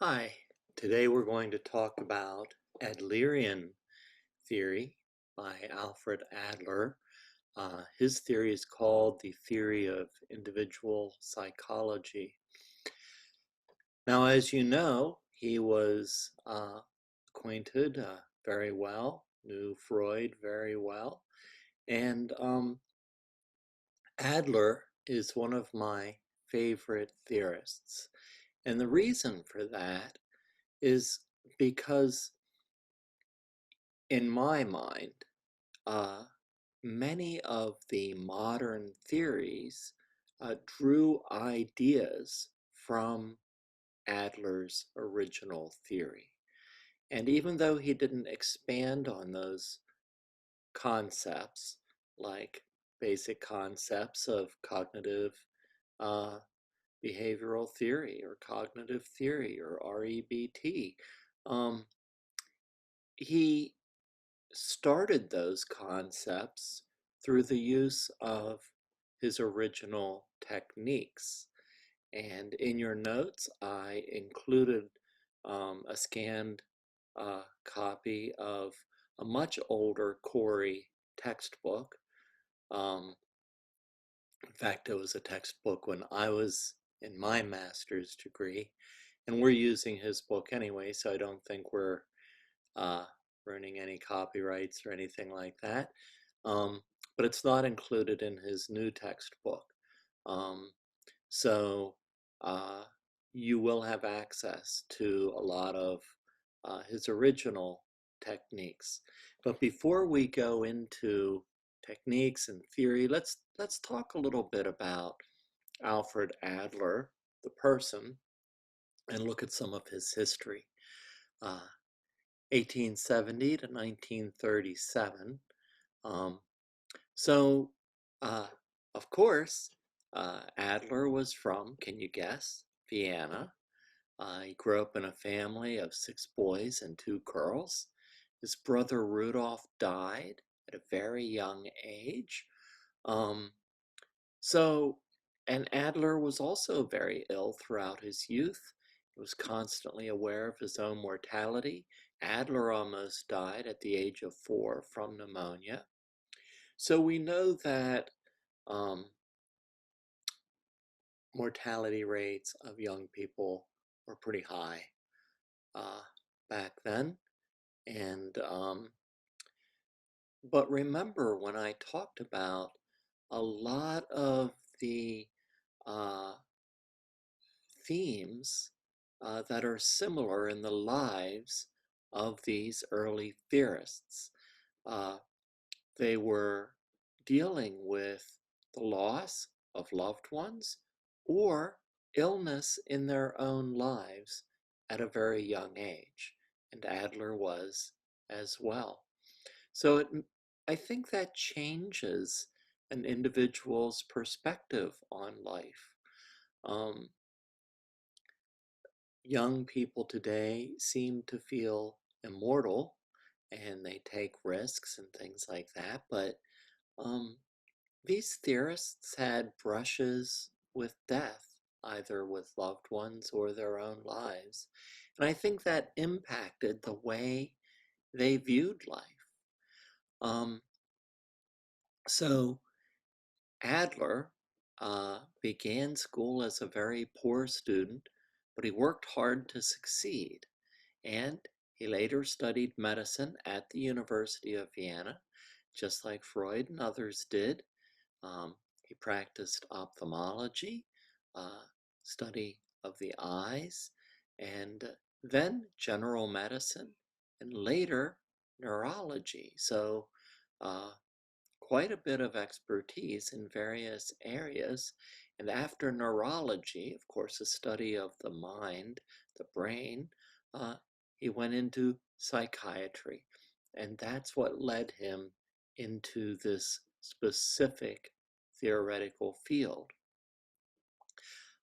Hi, today we're going to talk about Adlerian theory by Alfred Adler. His theory is called the theory of individual psychology. Now, as you know, he was acquainted very well, knew Freud very well, and Adler is one of my favorite theorists. And the reason for that is because in my mind, uh, many of the modern theories drew ideas from Adler's original theory. And even though he didn't expand on those concepts, like basic concepts of cognitive uh, behavioral theory or cognitive theory or REBT, um, he started those concepts through the use of his original techniques. And in your notes, I included a scanned copy of a much older Corey textbook. Um, in fact, it was a textbook when I was in my master's degree, and we're using his book anyway, so I don't think we're uh, ruining any copyrights or anything like that. Um, but it's not included in his new textbook. Um, so uh, you will have access to a lot of his original techniques. But before we go into techniques and theory, let's talk a little bit about Alfred Adler, the person, and look at some of his history. Uh, 1870 to 1937. Um, so, uh, of course, Adler was from, can you guess, Vienna. He grew up in a family of 6 boys and 2 girls. His brother Rudolph died at a very young age. Um, so, and Adler was also very ill throughout his youth. He was constantly aware of his own mortality. Adler almost died at the age of 4 from pneumonia. So we know that um, mortality rates of young people were pretty high uh, back then. And but remember when I talked about a lot of the uh, themes that are similar in the lives of these early theorists. Uh, they were dealing with the loss of loved ones or illness in their own lives at a very young age, and Adler was as well. So I think that changes an individual's perspective on life. Um, Young people today seem to feel immortal and they take risks and things like that, but um, these theorists had brushes with death, either with loved ones or their own lives. And I think that impacted the way they viewed life. Um, so Adler began school as a very poor student, but he worked hard to succeed. And he later studied medicine at the University of Vienna, just like Freud and others did. He practiced ophthalmology, uh, study of the eyes, and then general medicine, and later neurology. So, uh, quite a bit of expertise in various areas. And after neurology, of course, a study of the mind, the brain, uh, he went into psychiatry. And that's what led him into this specific theoretical field.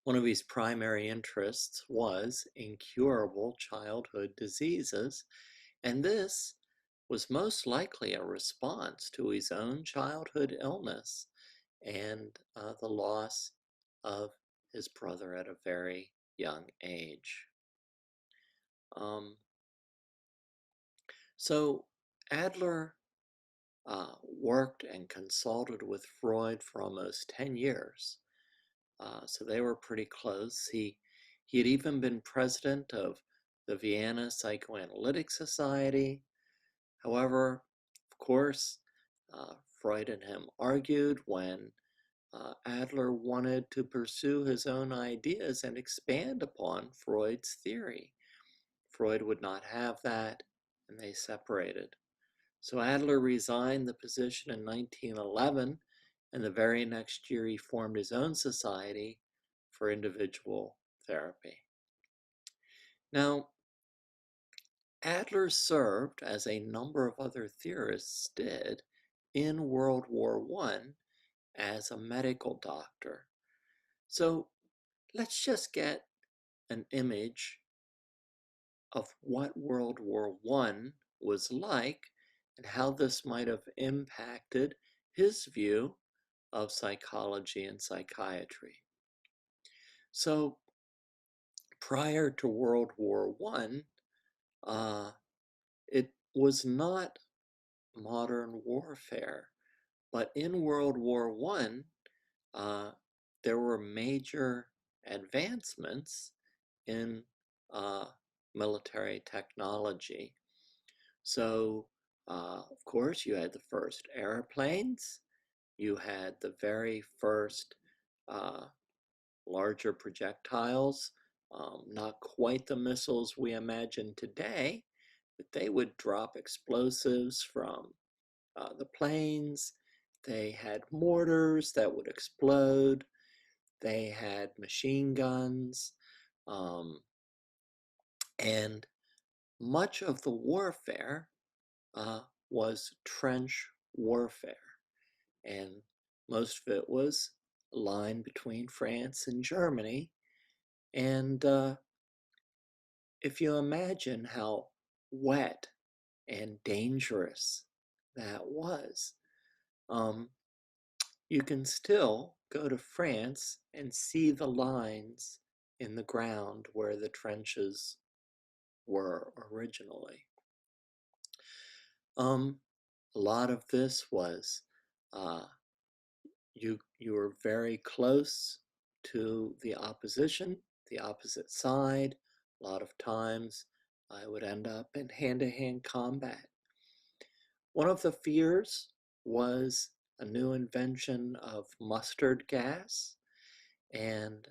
One of his primary interests was incurable childhood diseases, and this was most likely a response to his own childhood illness and the loss of his brother at a very young age. Um, so Adler worked and consulted with Freud for almost 10 years. So they were pretty close. He had even been president of the Vienna Psychoanalytic Society. However, of course, Freud and him argued when Adler wanted to pursue his own ideas and expand upon Freud's theory. Freud would not have that, and they separated. So Adler resigned the position in 1911, and the very next year he formed his own society for individual therapy. Now, Adler served, as a number of other theorists did, in World War I as a medical doctor. So let's just get an image of what World War I was like and how this might have impacted his view of psychology and psychiatry. So prior to World War I, it was not modern warfare, but in World War I, there were major advancements in military technology. So, of course, you had the first airplanes, you had the very first uh, larger projectiles, not quite the missiles we imagine today, but they would drop explosives from the planes. They had mortars that would explode. They had machine guns. Um, and much of the warfare uh, was trench warfare. And most of it was a line between France and Germany. And if you imagine how wet and dangerous that was, um, you can still go to France and see the lines in the ground where the trenches were originally. A lot of this was uh, you were very close to the opposition, the opposite side. A lot of times I would end up in hand-to-hand combat. One of the fears was a new invention of mustard gas, and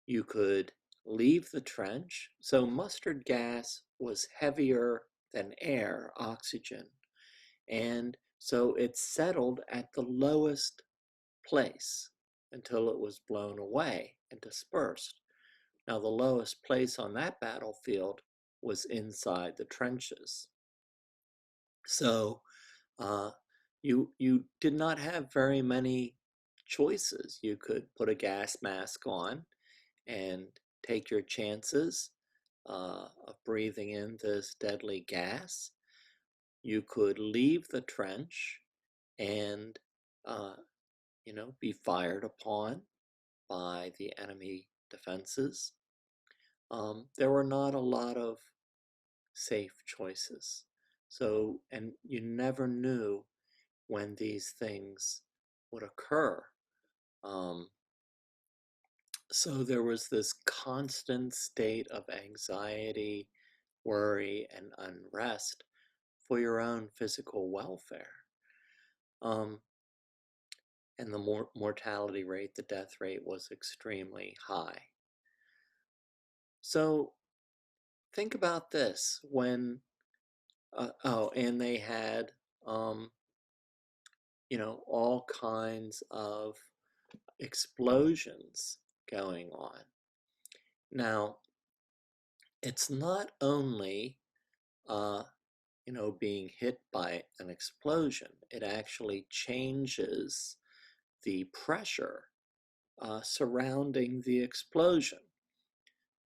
you could leave the trench. So mustard gas was heavier than air, oxygen, and so it settled at the lowest place until it was blown away and dispersed. Now, the lowest place on that battlefield was inside the trenches. So uh, you did not have very many choices. You could put a gas mask on and take your chances of breathing in this deadly gas. You could leave the trench and uh, be fired upon by the enemy defenses. There were not a lot of safe choices. So, and you never knew when these things would occur. Um, so there was this constant state of anxiety, worry, and unrest for your own physical welfare. Um, and the mortality rate, the death rate was extremely high. So think about this when, and they had, all kinds of explosions going on. Now, it's not only, being hit by an explosion, it actually changes the pressure surrounding the explosion.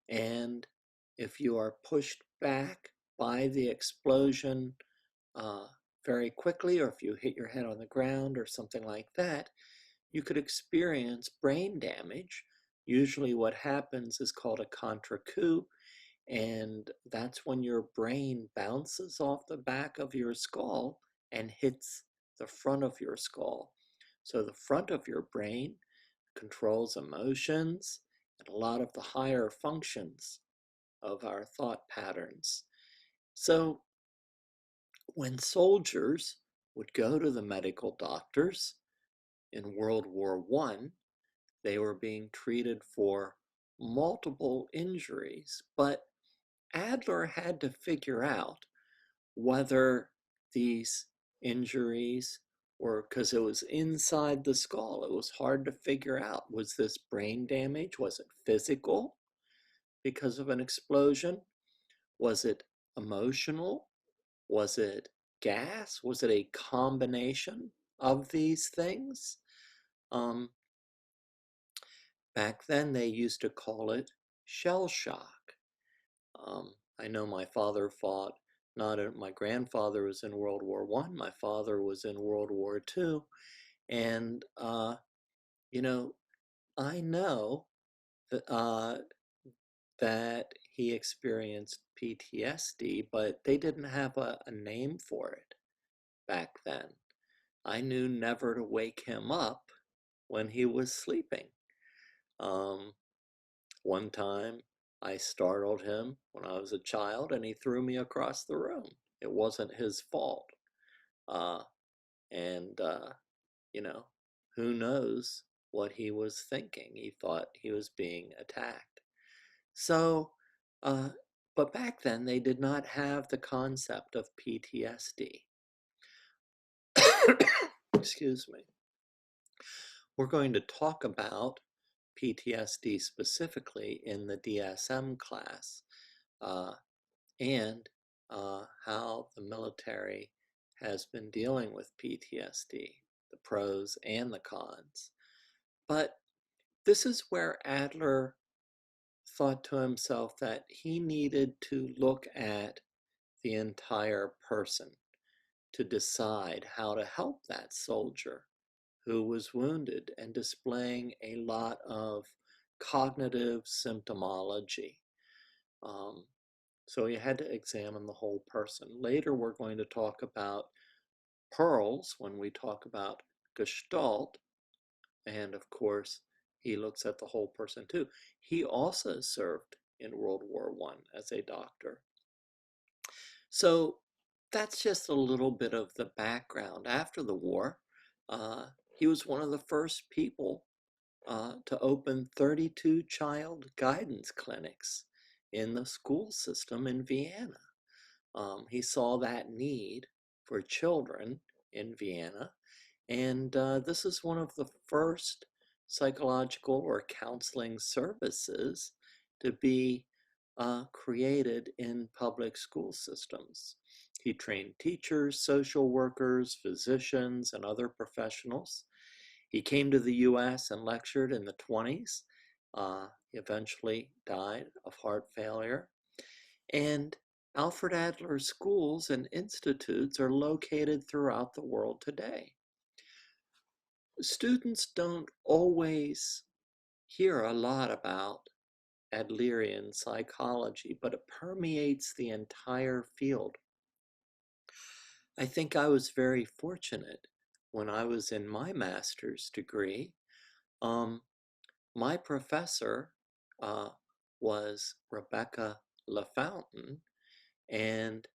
And if you are pushed back by the explosion uh, very quickly, or if you hit your head on the ground or something like that, you could experience brain damage. Usually what happens is called a contre-coup, And that's when your brain bounces off the back of your skull and hits the front of your skull. So the front of your brain controls emotions and a lot of the higher functions of our thought patterns. So when soldiers would go to the medical doctors in World War I, they were being treated for multiple injuries, but Adler had to figure out whether these injuries were because it was inside the skull. It was hard to figure out. Was this brain damage? Was it physical because of an explosion? Was it emotional? Was it gas? Was it a combination of these things? Um, Back then, they used to call it shell shock. I know my father fought, my grandfather was in World War I, my father was in World War II, and, you know, I know that, that he experienced PTSD, but they didn't have a name for it back then. I knew never to wake him up when he was sleeping. Um, One time I startled him when I was a child and he threw me across the room. It wasn't his fault. Uh, and, you know, who knows what he was thinking? He thought he was being attacked. So, uh, but back then they did not have the concept of PTSD. Excuse me. We're going to talk about PTSD specifically in the DSM class. Uh, and how the military has been dealing with PTSD, the pros and the cons. But this is where Adler thought to himself that he needed to look at the entire person to decide how to help that soldier who was wounded and displaying a lot of cognitive symptomology. Um, So you had to examine the whole person. Later, we're going to talk about pearls when we talk about Gestalt. And of course, he looks at the whole person too. He also served in World War I as a doctor. So that's just a little bit of the background. After the war, he was one of the first people to open 32 child guidance clinics in the school system in Vienna. He saw that need for children in Vienna, and this is one of the first psychological or counseling services to be created in public school systems. He trained teachers, social workers, physicians, and other professionals. He came to the US and lectured in the 20s. He eventually died of heart failure. And Alfred Adler schools and institutes are located throughout the world today. Students don't always hear a lot about Adlerian psychology, but it permeates the entire field. I think I was very fortunate when I was in my master's degree. Um, my professor uh, was Rebecca LaFountain, and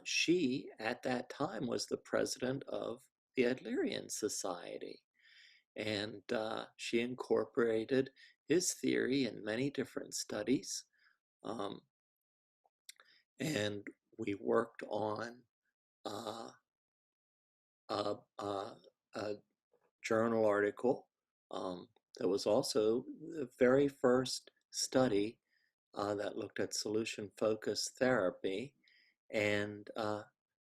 she, at that time, was the president of the Adlerian Society. And she incorporated his theory in many different studies. Um, and we worked on uh, a, a, a journal article that was also the very first study that looked at solution-focused therapy and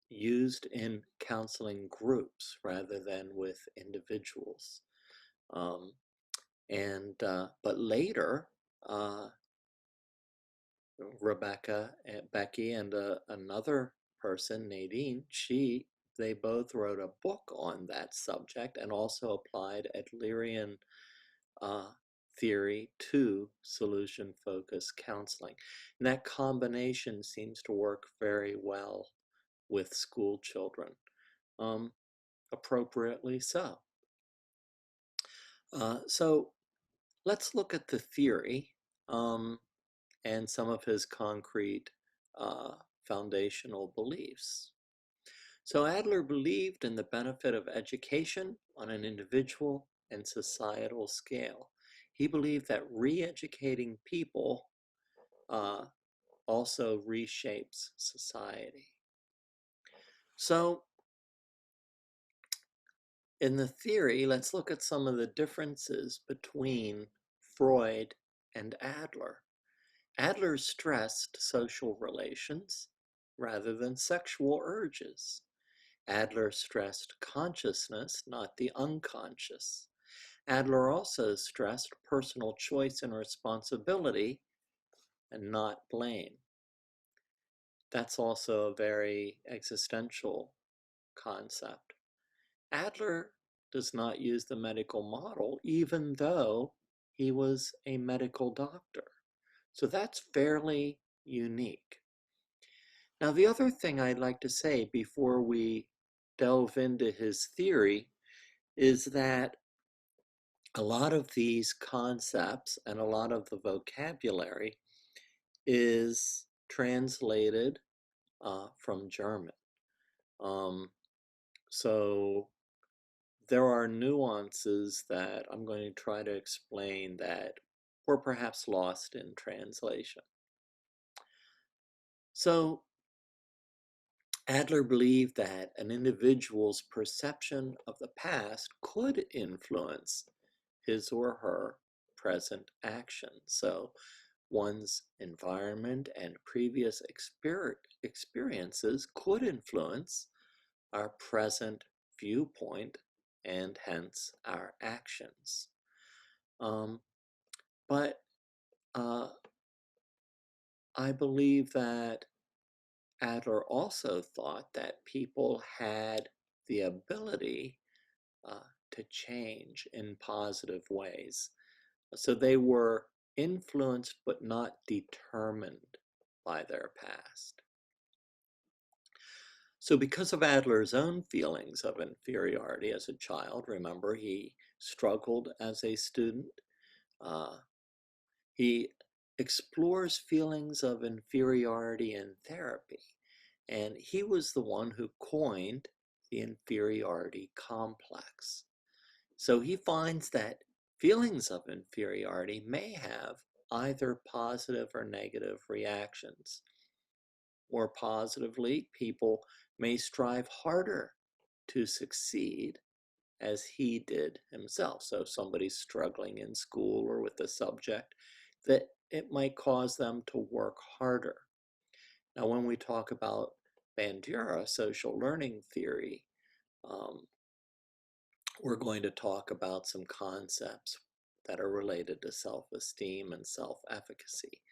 used in counseling groups rather than with individuals. Um, but later, uh, Becky, and another person, Nadine, they both wrote a book on that subject and also applied Adlerian uh, theory to solution-focused counseling. And that combination seems to work very well with school children, um, appropriately so. So let's look at the theory and some of his concrete uh, foundational beliefs. So Adler believed in the benefit of education on an individual and societal scale. He believed that re-educating people also reshapes society. So in the theory, let's look at some of the differences between Freud and Adler. Adler stressed social relations rather than sexual urges. Adler stressed consciousness, not the unconscious. Adler also stressed personal choice and responsibility and not blame. That's also a very existential concept. Adler does not use the medical model, even though he was a medical doctor. So that's fairly unique. Now, the other thing I'd like to say before we delve into his theory is that a lot of these concepts and a lot of the vocabulary is translated from German. So there are nuances that I'm going to try to explain that were perhaps lost in translation. So Adler believed that an individual's perception of the past could influence his or her present actions. So one's environment and previous experiences could influence our present viewpoint and hence our actions. But I believe that Adler also thought that people had the ability to change in positive ways. So they were influenced but not determined by their past. So because of Adler's own feelings of inferiority as a child, remember he struggled as a student, he explores feelings of inferiority in therapy. And he was the one who coined the inferiority complex. So he finds that feelings of inferiority may have either positive or negative reactions. Or positively, people may strive harder to succeed as he did himself. So if somebody's struggling in school or with a subject, that it might cause them to work harder. Now, when we talk about Bandura, social learning theory, we're going to talk about some concepts that are related to self-esteem and self-efficacy.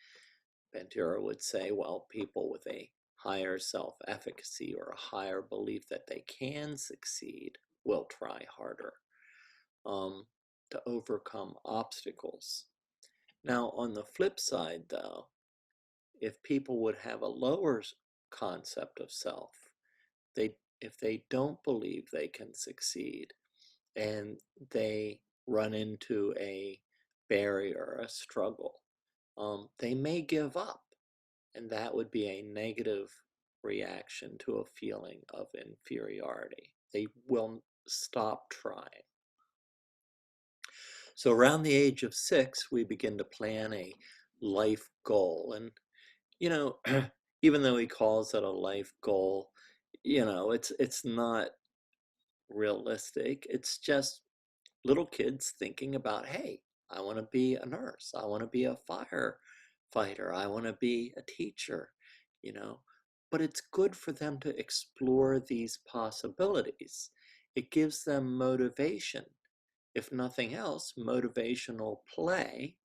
Bandura would say, well, people with a higher self-efficacy or a higher belief that they can succeed will try harder to overcome obstacles. Now, on the flip side, though, if people would have a lower concept of self, if they don't believe they can succeed and they run into a barrier, a struggle, they may give up, and that would be a negative reaction to a feeling of inferiority. They will stop trying. So around the age of 6, we begin to plan a life goal. And, you know, even though he calls it a life goal, you know, it's not realistic. It's just little kids thinking about, hey, I want to be a nurse. I want to be a firefighter. I want to be a teacher, you know. But it's good for them to explore these possibilities. It gives them motivation. If nothing else, motivational play.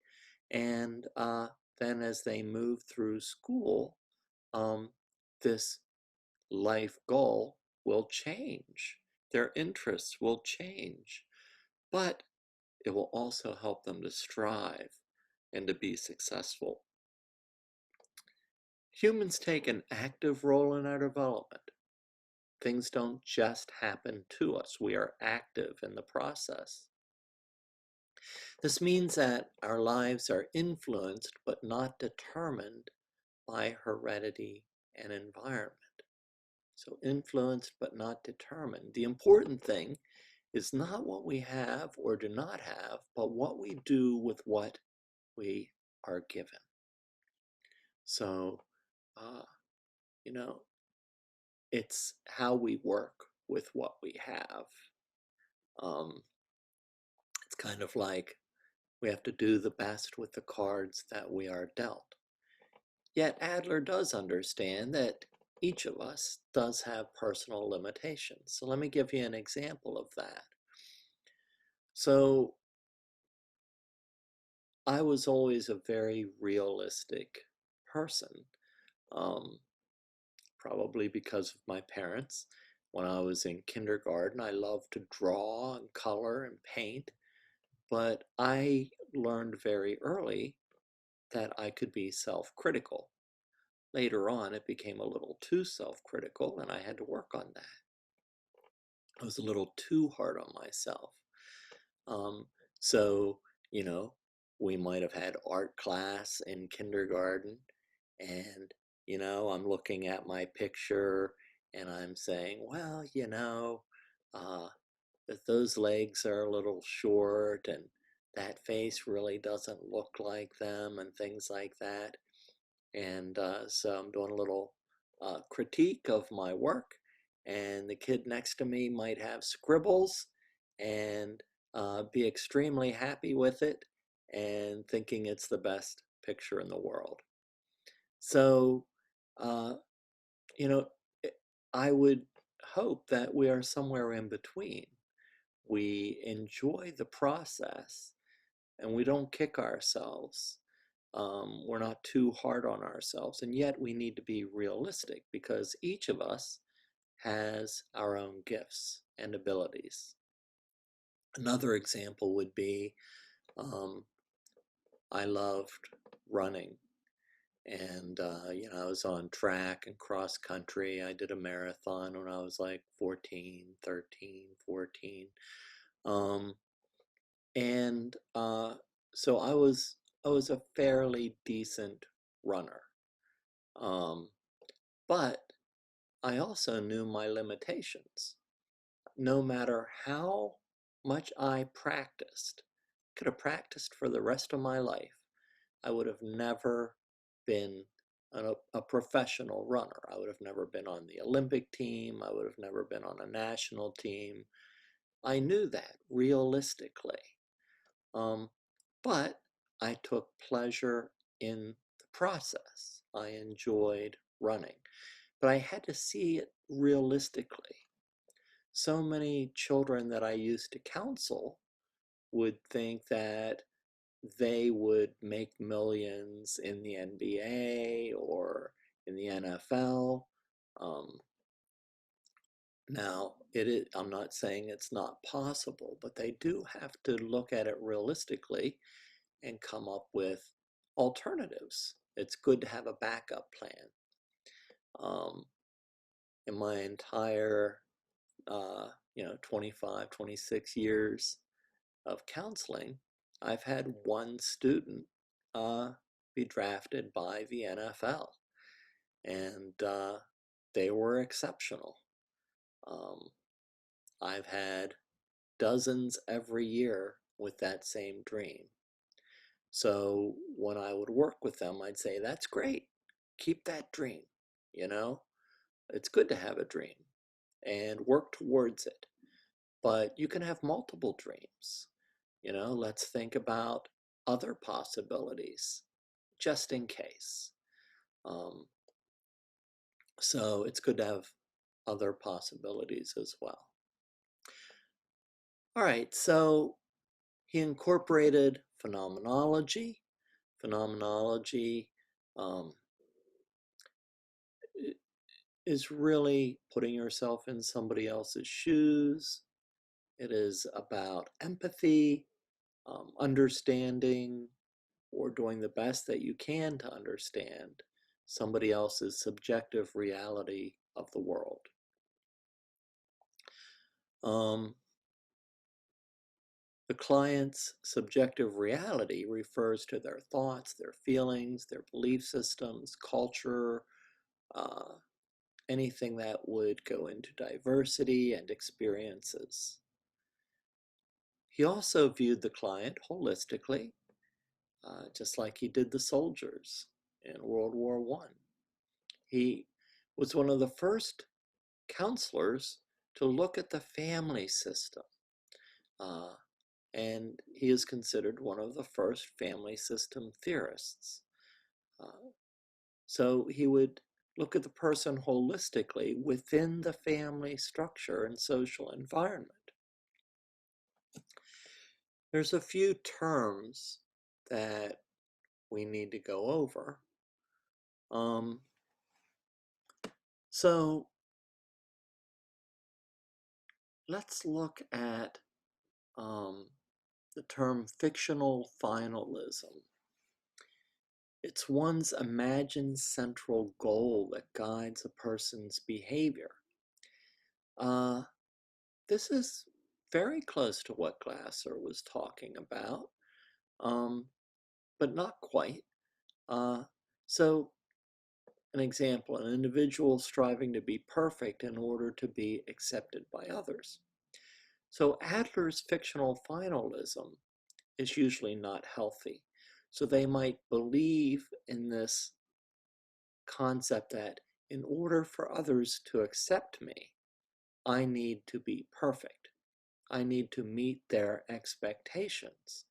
And then as they move through school, this life goal will change. Their interests will change. But it will also help them to strive and to be successful. Humans take an active role in our development. Things don't just happen to us. We are active in the process. This means that our lives are influenced but not determined by heredity and environment. So influenced but not determined. The important thing is not what we have or do not have, but what we do with what we are given. So, uh, you know, it's how we work with what we have. Um, it's kind of like we have to do the best with the cards that we are dealt. Yet Adler does understand that each of us does have personal limitations. So let me give you an example of that. So I was always a very realistic person, um, probably because of my parents. When I was in kindergarten, I loved to draw and color and paint, but I learned very early that I could be self-critical. Later on, it became a little too self-critical, and I had to work on that. I was a little too hard on myself. Um, so, you know, we might have had art class in kindergarten, and, I'm looking at my picture and I'm saying, well, uh, that those legs are a little short and that face really doesn't look like them and things like that. And so I'm doing a little critique of my work, and the kid next to me might have scribbles and be extremely happy with it and thinking it's the best picture in the world. So, uh, you know, I would hope that we are somewhere in between. We enjoy the process and we don't kick ourselves. We're not too hard on ourselves, and yet we need to be realistic because each of us has our own gifts and abilities. Another example would be I loved running, and I was on track and cross country. I did a marathon when I was like 14, 13, 14. Um, and so I was a fairly decent runner. Um, but I also knew my limitations. No matter how much I practiced, could have practiced for the rest of my life, I would have never been a professional runner. I would have never been on the Olympic team. I would have never been on a national team. I knew that realistically. Um, but I took pleasure in the process. I enjoyed running, but I had to see it realistically. So many children that I used to counsel would think that they would make millions in the NBA or in the NFL. Um, Now, I'm not saying it's not possible, but they do have to look at it realistically and come up with alternatives. It's good to have a backup plan. Um, in my entire 25, 26 years of counseling, I've had one student uh, be drafted by the NFL, and they were exceptional. Um, I've had dozens every year with that same dream. So when I would work with them, I'd say, that's great. Keep that dream. You know, it's good to have a dream and work towards it. But you can have multiple dreams. Let's think about other possibilities just in case. Um, so it's good to have other possibilities as well. All right, so he incorporated phenomenology. Phenomenology um, is really putting yourself in somebody else's shoes. It is about empathy. understanding or doing the best that you can to understand somebody else's subjective reality of the world. The client's subjective reality refers to their thoughts, their feelings, their belief systems, culture, uh, anything that would go into diversity and experiences. He also viewed the client holistically, just like he did the soldiers in World War I. He was one of the first counselors to look at the family system. Uh, and he is considered one of the first family system theorists. So he would look at the person holistically within the family structure and social environment. There's a few terms that we need to go over. So let's look at the term fictional finalism. It's one's imagined central goal that guides a person's behavior. This is very close to what Glasser was talking about, but not quite. So, an example, an individual striving to be perfect in order to be accepted by others. So Adler's fictional finalism is usually not healthy. So they might believe in this concept that in order for others to accept me, I need to be perfect. I need to meet their expectations.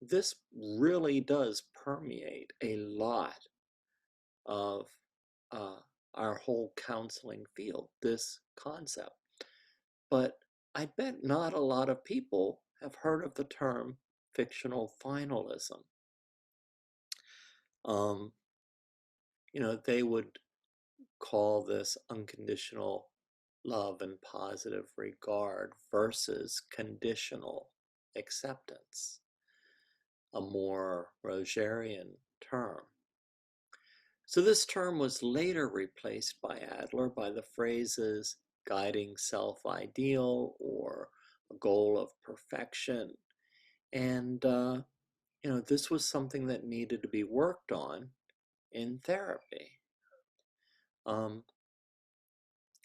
This really does permeate a lot of our whole counseling field, this concept. But I bet not a lot of people have heard of the term fictional finalism. They would call this unconditional love and positive regard versus conditional acceptance, a more Rogerian term. So this term was later replaced by Adler by the phrases guiding self-ideal or a goal of perfection. And, this was something that needed to be worked on in therapy.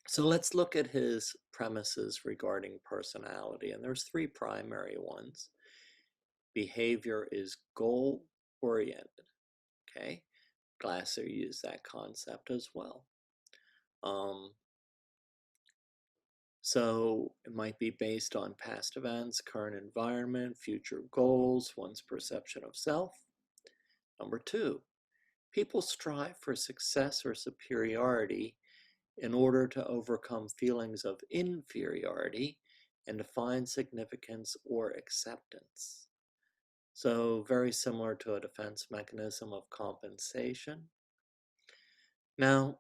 So let's look at his premises regarding personality. And there's three primary ones. Behavior is goal-oriented, okay? Glasser used that concept as well. So it might be based on past events, current environment, future goals, one's perception of self. Number two, people strive for success or superiority in order to overcome feelings of inferiority and to find significance or acceptance. So very similar to a defense mechanism of compensation. Now,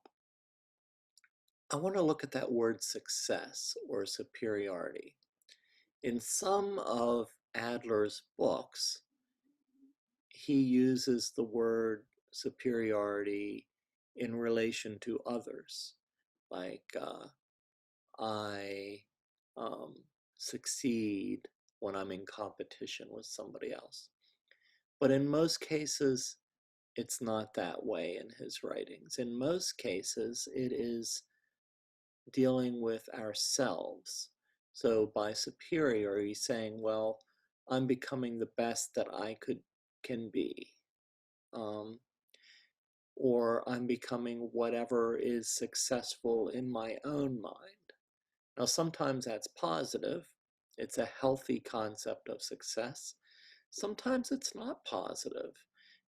I want to look at that word success or superiority. In some of Adler's books, he uses the word superiority in relation to others, like I succeed when I'm in competition with somebody else. But in most cases, it's not that way in his writings. In most cases, it is dealing with ourselves. So by superior, he's saying, well, I'm becoming the best that I can be. Or I'm becoming whatever is successful in my own mind. Now, sometimes that's positive. It's a healthy concept of success. Sometimes it's not positive.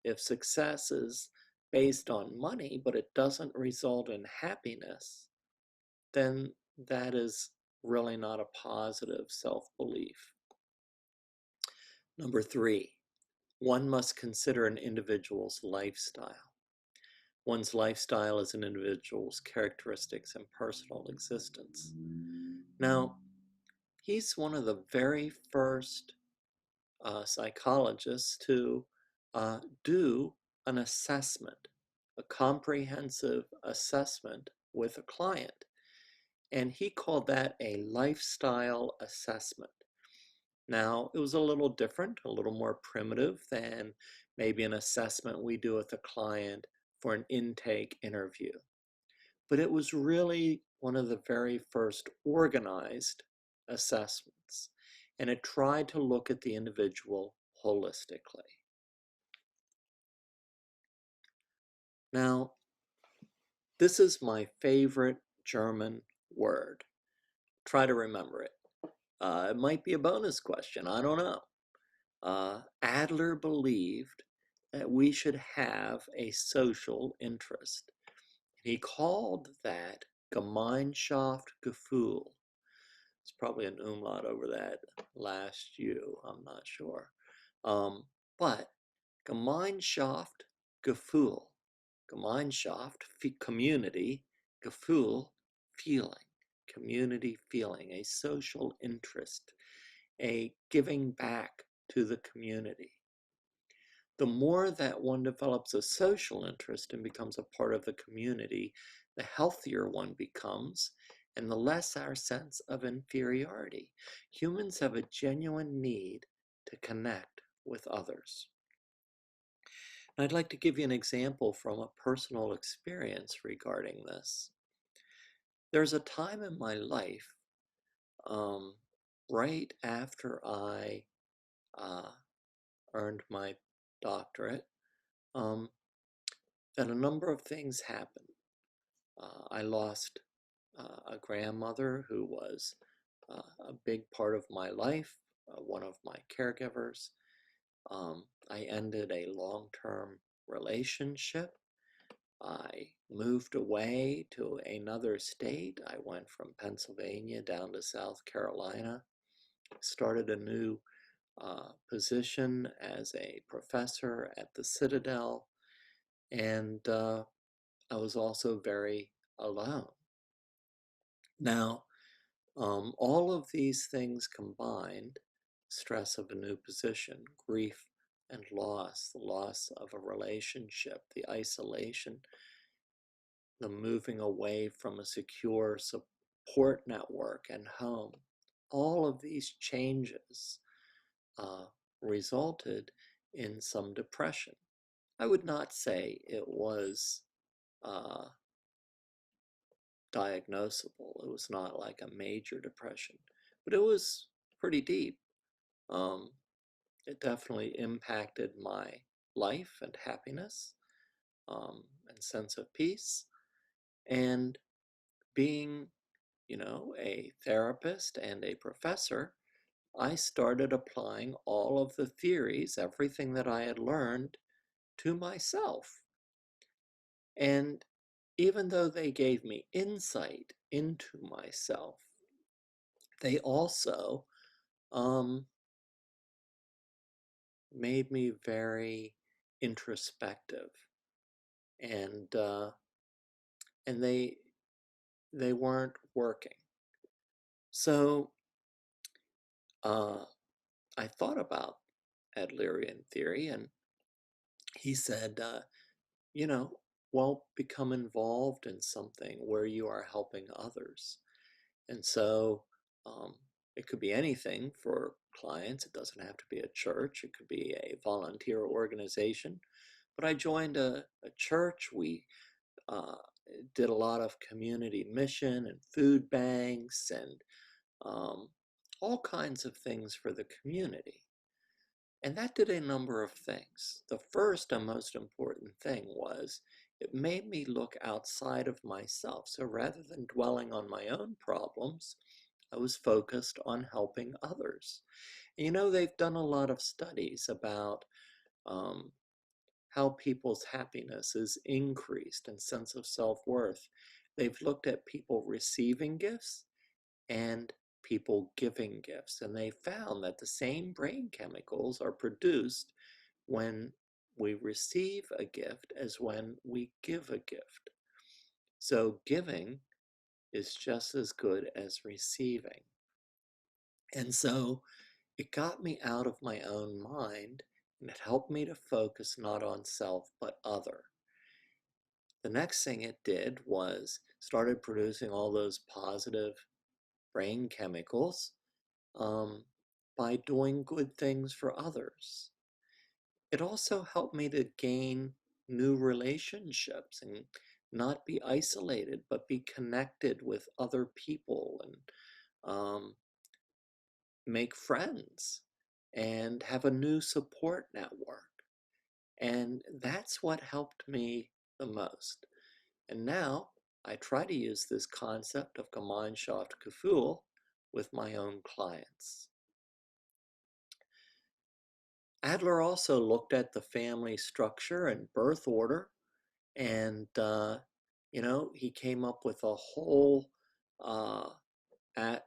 If success is based on money, but it doesn't result in happiness, then that is really not a positive self-belief. Number three, one must consider an individual's lifestyle. One's lifestyle is an individual's characteristics and personal existence. Now, he's one of the very first psychologists to do an assessment, a comprehensive assessment with a client. And he called that a lifestyle assessment. Now, it was a little different, a little more primitive than maybe an assessment we do with a client for an intake interview. But it was really one of the very first organized assessments, and it tried to look at the individual holistically. Now, this is my favorite German word. Try to remember it. It might be a bonus question, I don't know. Adler believed that we should have a social interest. He called that Gemeinschaftsgefühl. It's probably an umlaut over that last U, I'm not sure. But Gemeinschaftsgefühl, Gemeinschaft, community, Gefühl, feeling, community feeling, a social interest, a giving back to the community. The more that one develops a social interest and becomes a part of the community, the healthier one becomes and the less our sense of inferiority. Humans have a genuine need to connect with others. And I'd like to give you an example from a personal experience regarding this. There's a time in my life, right after I earned my doctorate, that a number of things happened. I lost a grandmother who was a big part of my life, one of my caregivers. I ended a long-term relationship. I moved away to another state. I went from Pennsylvania down to South Carolina, started a new position as a professor at the Citadel, and I was also very alone. Now, all of these things combined, stress of a new position, grief and loss, the loss of a relationship, the isolation, the moving away from a secure support network and home, all of these changes resulted in some depression. I would not say it was diagnosable. It was not like a major depression, but it was pretty deep. It definitely impacted my life and happiness and sense of peace. And being, a therapist and a professor, I started applying all of the theories, everything that I had learned, to myself. And even though they gave me insight into myself, they also made me very introspective, and they weren't working. So I thought about Adlerian theory, and he said, well, become involved in something where you are helping others. And so it could be anything for clients. It doesn't have to be a church. It could be a volunteer organization. But I joined a church. We did a lot of community mission and food banks and all kinds of things for the community. And that did a number of things. The first and most important thing was it made me look outside of myself. So rather than dwelling on my own problems, I was focused on helping others. They've done a lot of studies about how people's happiness is increased and sense of self-worth. They've looked at people receiving gifts and people giving gifts, and they found that the same brain chemicals are produced when we receive a gift as when we give a gift. So giving is just as good as receiving. And so it got me out of my own mind, and it helped me to focus not on self but other. The next thing it did was started producing all those positive brain chemicals um, by doing good things for others. It also helped me to gain new relationships and not be isolated, but be connected with other people and um, make friends and have a new support network. And that's what helped me the most. And now I try to use this concept of Gemeinschaft with my own clients. Adler also looked at the family structure and birth order, and he came up with a whole uh, a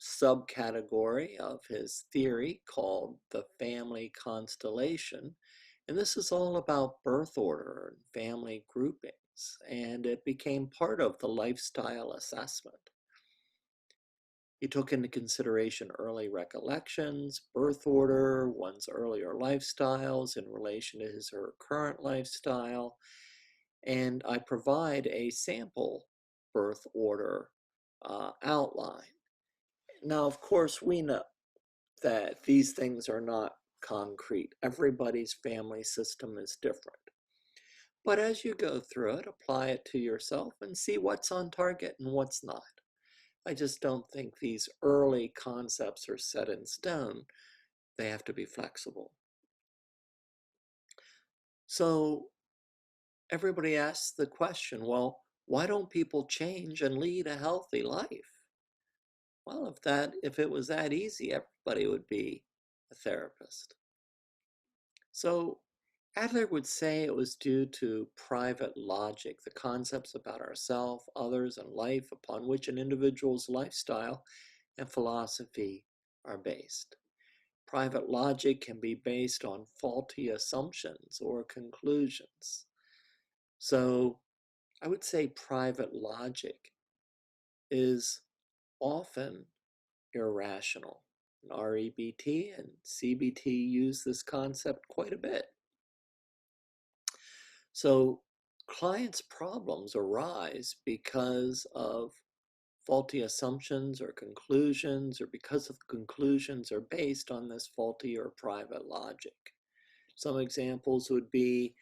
subcategory of his theory called the family constellation. And this is all about birth order and family groupings, and it became part of the lifestyle assessment. He took into consideration early recollections, birth order, one's earlier lifestyles in relation to his or her current lifestyle, and I provide a sample birth order outline. Now, of course, we know that these things are not concrete. Everybody's family system is different. But as you go through it, apply it to yourself and see what's on target and what's not. I just don't think these early concepts are set in stone. They have to be flexible. So everybody asks the question, well, why don't people change and lead a healthy life? Well, if it was that easy, everybody would be a therapist. So Adler would say it was due to private logic, the concepts about ourselves, others, and life upon which an individual's lifestyle and philosophy are based. Private logic can be based on faulty assumptions or conclusions. So I would say private logic is often irrational. And REBT and CBT use this concept quite a bit. So clients' problems arise because of faulty assumptions or conclusions, or because of conclusions are based on this faulty or private logic. Some examples would be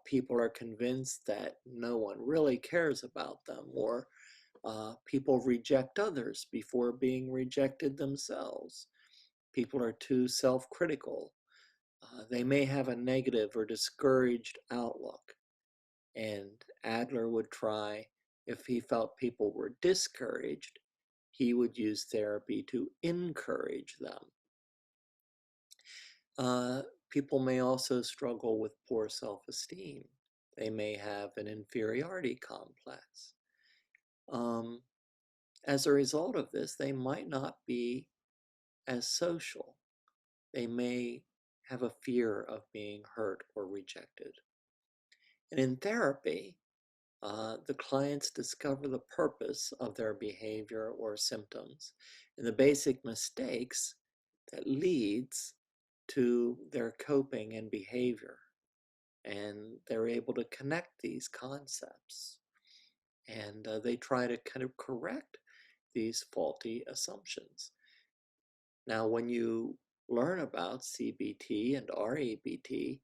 people are convinced that no one really cares about them, or people reject others before being rejected themselves. People are too self-critical. They may have a negative or discouraged outlook. And Adler would try, if he felt people were discouraged, he would use therapy to encourage them. People may also struggle with poor self-esteem. They may have an inferiority complex. As a result of this, they might not be as social. They may have a fear of being hurt or rejected. And in therapy, the clients discover the purpose of their behavior or symptoms and the basic mistakes that leads to their coping and behavior. And they're able to connect these concepts. And they try to kind of correct these faulty assumptions. Now, when you learn about CBT and REBT,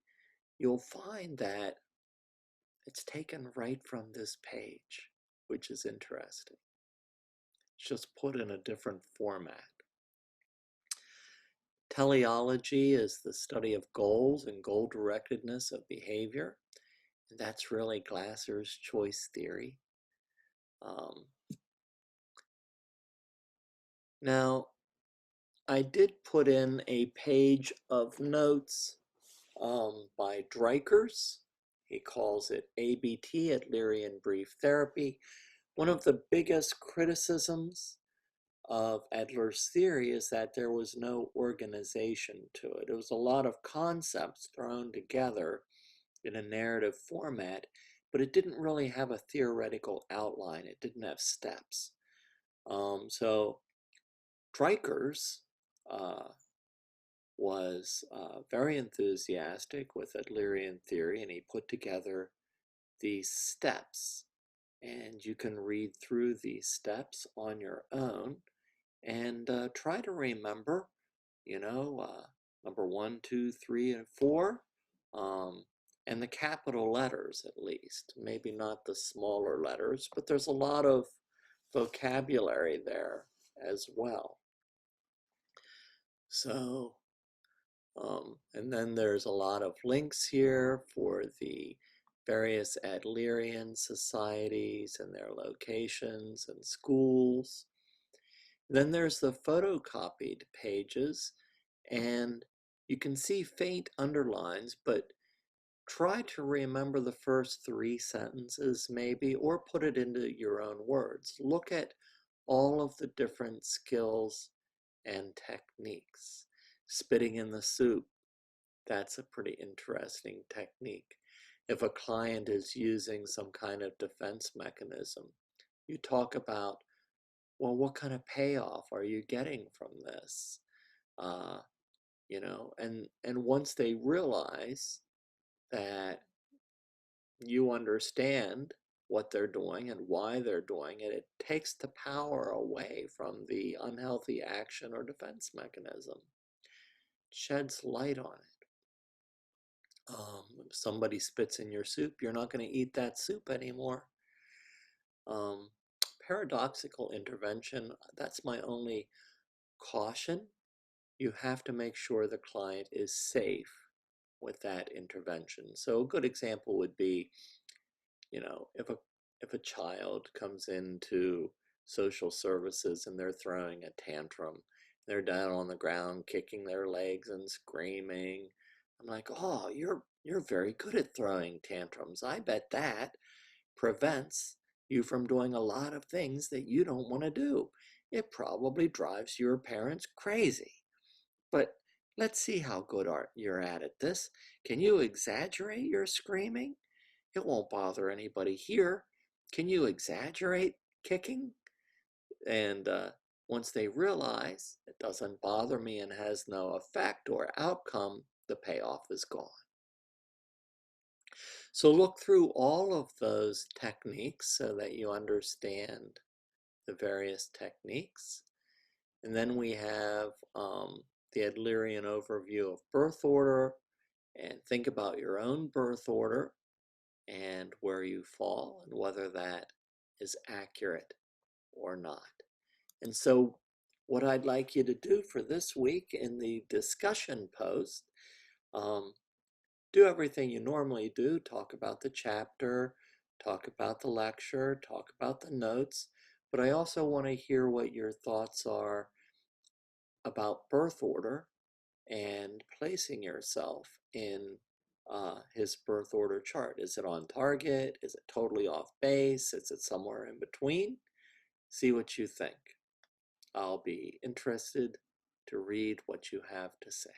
you'll find that it's taken right from this page, which is interesting. It's just put in a different format. Teleology is the study of goals and goal-directedness of behavior. And that's really Glasser's choice theory. Now, I did put in a page of notes by Dreikers. He calls it ABT, Adlerian Brief Therapy. One of the biggest criticisms of Adler's theory is that there was no organization to it. It was a lot of concepts thrown together in a narrative format, but it didn't really have a theoretical outline. It didn't have steps. So Dreikers was very enthusiastic with Adlerian theory, and he put together these steps. And you can read through these steps on your own and try to remember, you know, number one, two, three, and four, um, and the capital letters at least. Maybe not the smaller letters, but there's a lot of vocabulary there as well. So, and then there's a lot of links here for the various Adlerian societies and their locations and schools. Then there's the photocopied pages, and you can see faint underlines, but try to remember the first three sentences maybe, or put it into your own words. Look at all of the different skills and techniques. Spitting in the soup, that's a pretty interesting technique. If a client is using some kind of defense mechanism, you talk about, well, what kind of payoff are you getting from this? Uh, and once they realize that you understand what they're doing and why they're doing it, it takes the power away from the unhealthy action or defense mechanism. It sheds light on it. If somebody spits in your soup, you're not going to eat that soup anymore. Um, Paradoxical intervention, that's my only caution. You have to make sure the client is safe with that intervention. So a good example would be, if a child comes into social services and they're throwing a tantrum, they're down on the ground kicking their legs and screaming. I'm like, oh, you're very good at throwing tantrums. I bet that prevents you from doing a lot of things that you don't want to do. It probably drives your parents crazy. But let's see how good you're at this. Can you exaggerate your screaming? It won't bother anybody here. Can you exaggerate kicking? And once they realize it doesn't bother me and has no effect or outcome, the payoff is gone. So look through all of those techniques so that you understand the various techniques. And then we have the Adlerian overview of birth order, and think about your own birth order and where you fall and whether that is accurate or not. And so what I'd like you to do for this week in the discussion post, do everything you normally do, talk about the chapter, talk about the lecture, talk about the notes, but I also want to hear what your thoughts are about birth order and placing yourself in his birth order chart. Is it on target? Is it totally off base? Is it somewhere in between? See what you think. I'll be interested to read what you have to say.